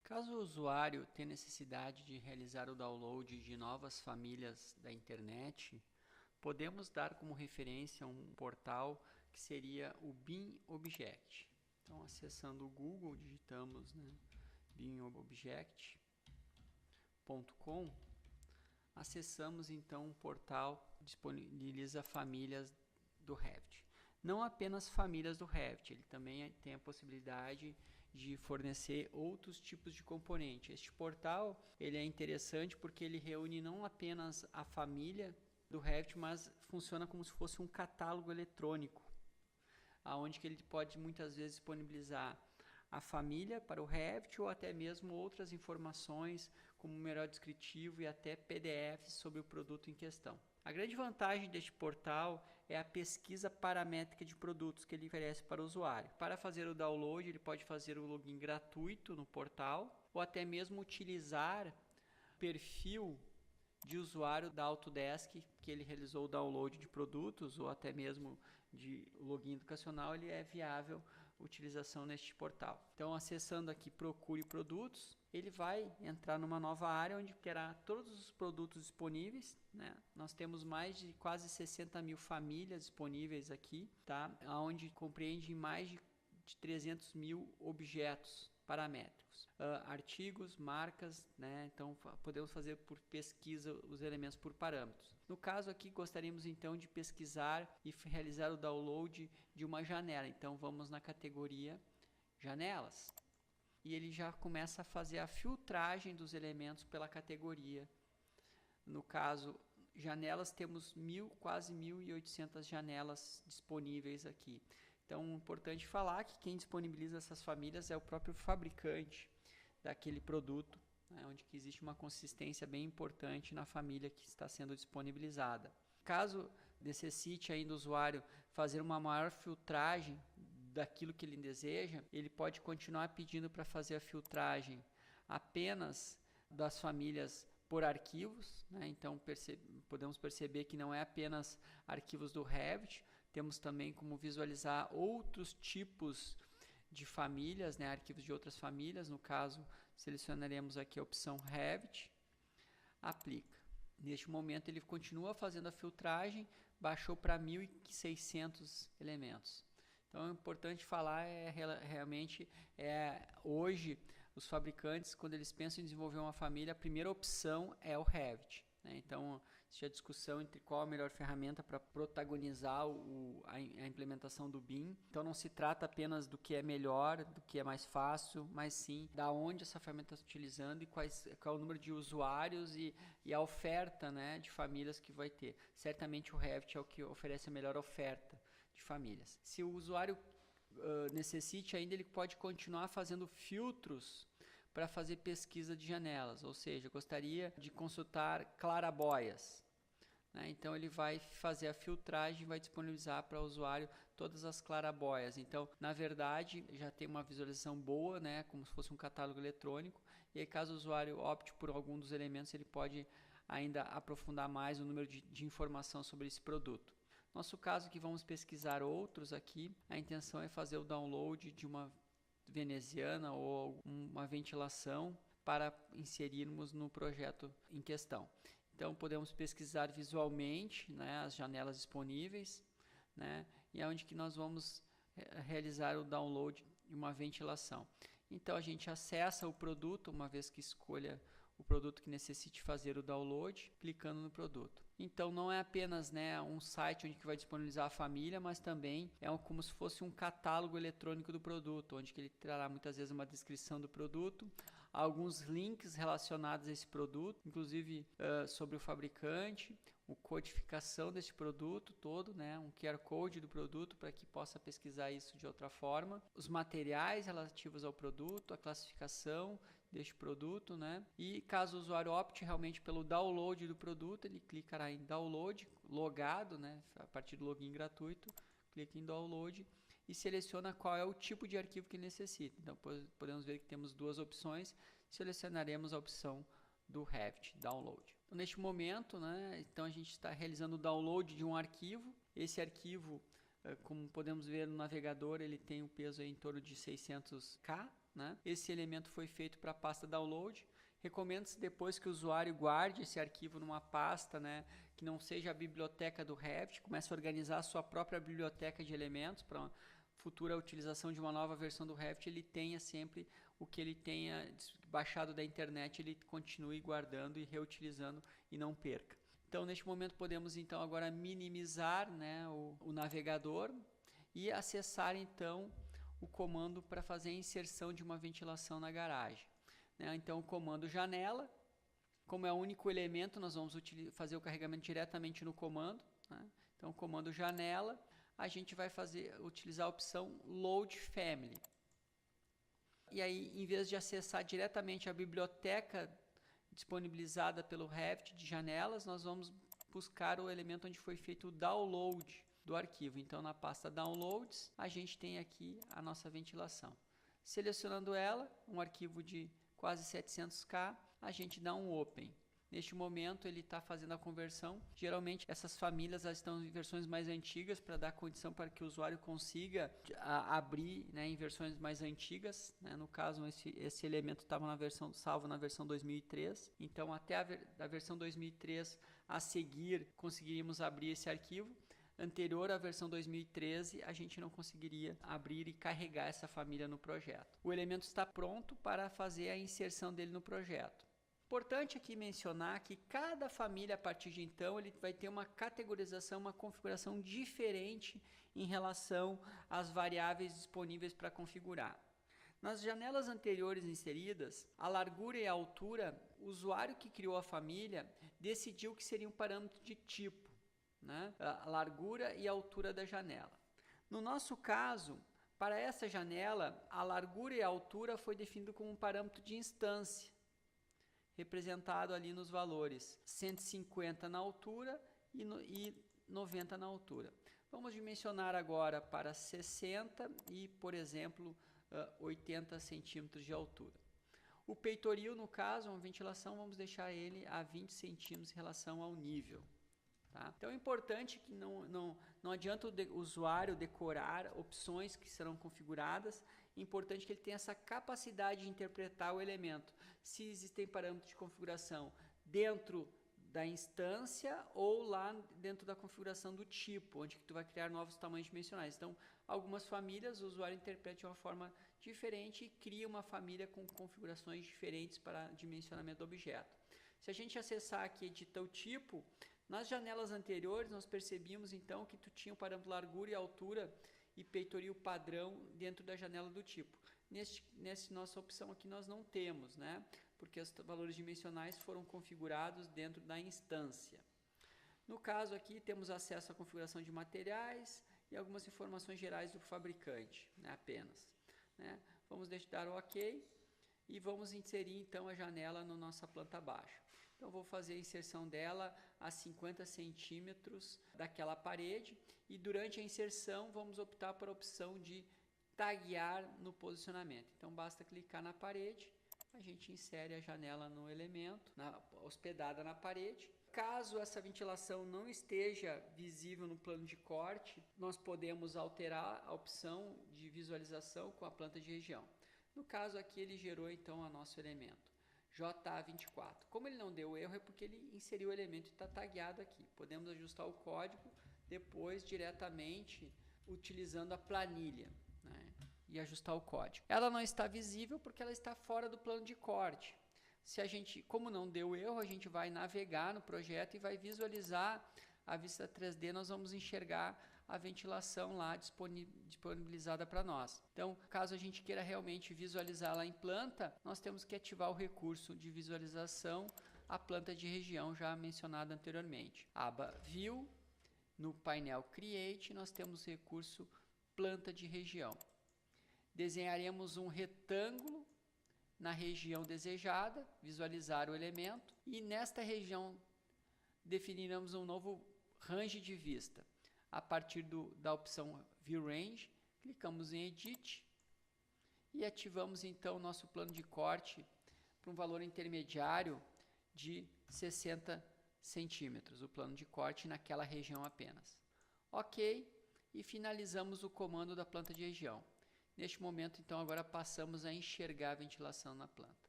Caso o usuário tenha necessidade de realizar o download de novas famílias da internet, podemos dar como referência um portal que seria o Bin Object. Então, acessando o Google, digitamos binobject.com, acessamos então um portal que disponibiliza famílias do Revit. Não apenas famílias do Revit, ele também tem a possibilidade de fornecer outros tipos de componente. Este portal ele é interessante porque ele reúne não apenas a família do Revit, mas funciona como se fosse um catálogo eletrônico, aonde que ele pode muitas vezes disponibilizar a família para o Revit ou até mesmo outras informações como melhor descritivo e até PDFs sobre o produto em questão. A grande vantagem deste portal é a pesquisa paramétrica de produtos que ele oferece para o usuário. Para fazer o download, ele pode fazer o login gratuito no portal ou até mesmo utilizar o perfil de usuário da Autodesk que ele realizou o download de produtos ou até mesmo de login educacional, ele é viável utilização neste portal. Então, acessando aqui Procure Produtos, ele vai entrar numa nova área onde terá todos os produtos disponíveis, né? Nós temos mais de quase 60 mil famílias disponíveis aqui, tá? Onde compreende mais de 300 mil objetos paramétricos, artigos, marcas, né? Então podemos fazer por pesquisa os elementos por parâmetros. No caso aqui gostaríamos então de pesquisar e realizar o download de uma janela. Então vamos na categoria janelas e ele já começa a fazer a filtragem dos elementos pela categoria. No caso janelas, temos quase 1.800 janelas disponíveis aqui. Então, é importante falar que quem disponibiliza essas famílias é o próprio fabricante daquele produto, né, onde que existe uma consistência bem importante na família que está sendo disponibilizada. Caso necessite ainda o usuário fazer uma maior filtragem daquilo que ele deseja, ele pode continuar pedindo para fazer a filtragem apenas das famílias por arquivos, né? Então podemos perceber que não é apenas arquivos do Revit, temos também como visualizar outros tipos de famílias, né? Arquivos de outras famílias. No caso, selecionaremos aqui a opção Revit, aplica. Neste momento ele continua fazendo a filtragem, baixou para 1.600 elementos. Então é importante falar realmente hoje os fabricantes, quando eles pensam em desenvolver uma família, a primeira opção é o Revit, né? Então existe a discussão entre qual a melhor ferramenta para protagonizar a implementação do BIM. Então não se trata apenas do que é melhor, do que é mais fácil, mas sim da onde essa ferramenta está utilizando e qual é o número de usuários e a oferta, né, de famílias que vai ter. Certamente o Revit é o que oferece a melhor oferta de famílias. Se o usuário necessite ainda, ele pode continuar fazendo filtros para fazer pesquisa de janelas, ou seja, gostaria de consultar claraboias, né? Então ele vai fazer a filtragem e vai disponibilizar para o usuário todas as claraboias. Então, na verdade, já tem uma visualização boa, né, como se fosse um catálogo eletrônico, e aí, caso o usuário opte por algum dos elementos, ele pode ainda aprofundar mais o número de informação sobre esse produto. Nosso caso que vamos pesquisar outros aqui, a intenção é fazer o download de uma veneziana ou uma ventilação para inserirmos no projeto em questão. Então podemos pesquisar visualmente, né, as janelas disponíveis, né, e é onde que nós vamos realizar o download de uma ventilação. Então a gente acessa o produto, uma vez que escolha o produto que necessite fazer o download, clicando no produto. Então não é apenas, né, um site onde que vai disponibilizar a família, mas também como se fosse um catálogo eletrônico do produto, onde que ele trará muitas vezes uma descrição do produto, alguns links relacionados a esse produto, inclusive sobre o fabricante, a codificação desse produto todo, né, um QR Code do produto para que possa pesquisar isso de outra forma, os materiais relativos ao produto, a classificação deste produto, né, e caso o usuário opte realmente pelo download do produto, ele clicará em download, logado, né, a partir do login gratuito, clica em download e seleciona qual é o tipo de arquivo que ele necessita. Então podemos ver que temos duas opções, selecionaremos a opção do Revit, download. Então, neste momento, né, então a gente está realizando o download de um arquivo. Esse arquivo, como podemos ver no navegador, ele tem um peso em torno de 600K, né? Esse elemento foi feito para a pasta download. Recomenda-se depois que o usuário guarde esse arquivo numa pasta, né, que não seja a biblioteca do Revit, comece a organizar a sua própria biblioteca de elementos para futura utilização de uma nova versão do Revit, ele tenha sempre o que ele tenha baixado da internet, ele continue guardando e reutilizando e não perca. Então, neste momento, podemos então agora minimizar, né, o navegador e acessar então o comando para fazer a inserção de uma ventilação na garagem. Então, o comando janela, como é o único elemento, nós vamos fazer o carregamento diretamente no comando, né? Então, o comando janela, a gente vai utilizar a opção Load Family. E aí, em vez de acessar diretamente a biblioteca disponibilizada pelo Revit de janelas, nós vamos buscar o elemento onde foi feito o download do arquivo. Então, na pasta Downloads, a gente tem aqui a nossa ventilação. Selecionando ela, um arquivo de quase 700K, a gente dá um Open. Neste momento ele está fazendo a conversão. Geralmente essas famílias estão em versões mais antigas para dar condição para que o usuário consiga abrir, né, em versões mais antigas, né? No caso esse elemento estava salvo na versão 2003. Então até a versão 2003 a seguir conseguiríamos abrir esse arquivo. Anterior à versão 2013, a gente não conseguiria abrir e carregar essa família no projeto. O elemento está pronto para fazer a inserção dele no projeto. Importante aqui mencionar que cada família, a partir de então, ele vai ter uma categorização, uma configuração diferente em relação às variáveis disponíveis para configurar. Nas janelas anteriores inseridas, a largura e a altura, o usuário que criou a família decidiu que seria um parâmetro de tipo, né? A largura e a altura da janela. No nosso caso, para essa janela, a largura e a altura foi definido como um parâmetro de instância, representado ali nos valores 150 na altura e 90 na altura. Vamos dimensionar agora para 60 e, por exemplo, 80 centímetros de altura. O peitoril, no caso, uma ventilação, vamos deixar ele a 20 centímetros em relação ao nível. Tá? Então é importante que não adianta o usuário decorar opções que serão configuradas, é importante que ele tenha essa capacidade de interpretar o elemento. Se existem parâmetros de configuração dentro da instância ou lá dentro da configuração do tipo, onde tu vai criar novos tamanhos dimensionais. Então, algumas famílias o usuário interpreta de uma forma diferente e cria uma família com configurações diferentes para dimensionamento do objeto. Se a gente acessar aqui editar o tipo, nas janelas anteriores, nós percebíamos então que tu tinha o parâmetro largura e altura e peitoril padrão dentro da janela do tipo. Nessa nossa opção aqui nós não temos, né? Porque os valores dimensionais foram configurados dentro da instância. No caso aqui temos acesso à configuração de materiais e algumas informações gerais do fabricante, né? Apenas. Né? Vamos dar o OK e vamos inserir então a janela na nossa planta baixa. Então, vou fazer a inserção dela a 50 centímetros daquela parede e durante a inserção vamos optar por a opção de taguear no posicionamento. Então, basta clicar na parede, a gente insere a janela no elemento, hospedada na parede. Caso essa ventilação não esteja visível no plano de corte, nós podemos alterar a opção de visualização com a planta de região. No caso aqui, ele gerou então o nosso elemento. JA24. Como ele não deu erro, é porque ele inseriu o elemento e está tagueado aqui. Podemos ajustar o código depois diretamente utilizando a planilha, né, e ajustar o código. Ela não está visível porque ela está fora do plano de corte. Como não deu erro, a gente vai navegar no projeto e vai visualizar a vista 3D, nós vamos enxergar a ventilação lá disponibilizada para nós. Então, caso a gente queira realmente visualizá-la em planta, nós temos que ativar o recurso de visualização, a planta de região já mencionada anteriormente. Aba View, no painel Create, nós temos o recurso planta de região. Desenharemos um retângulo na região desejada, visualizar o elemento, e nesta região definiremos um novo range de vista. A partir da opção View Range, clicamos em Edit e ativamos então o nosso plano de corte para um valor intermediário de 60 centímetros, o plano de corte naquela região apenas. OK, e finalizamos o comando da planta de região. Neste momento, então, agora passamos a enxergar a ventilação na planta.